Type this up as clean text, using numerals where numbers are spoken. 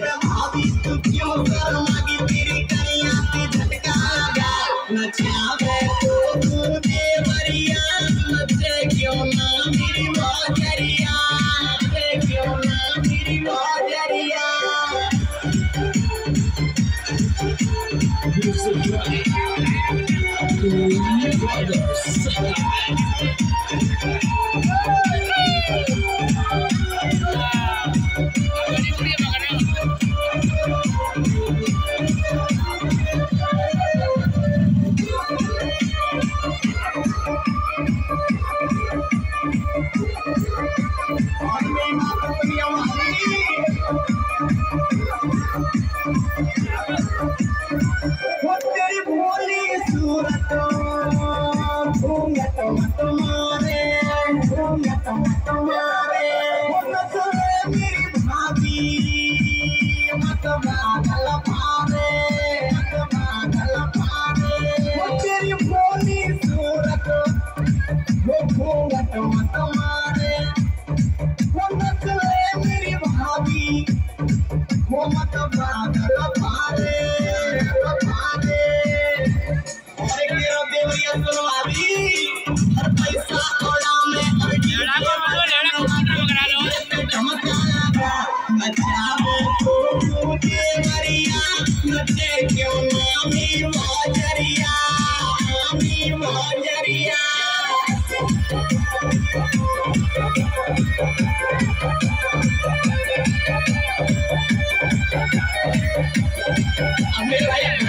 भाभी तू क्यों शर्मागी तेरी करिया से झटका लगा नचावे तो तू देवरिया नचे क्यों ना मेरी बाजरिया नचे क्यों ना मेरी बाजरिया तेरी भोली सूरत घूंघट मत मारे घूंघट मत मारे मेरी भाभी मत बादल पारे मत बादल पारे तेरी भोली सूरत वो घूंघट मत मारे मेरी भाभी वो मत बादल पारे हर पैसा थोड़ा में और नचावे तो देवरिया नचे क्यों नामी बाजरिया नामी बाजरिया मेरे भाई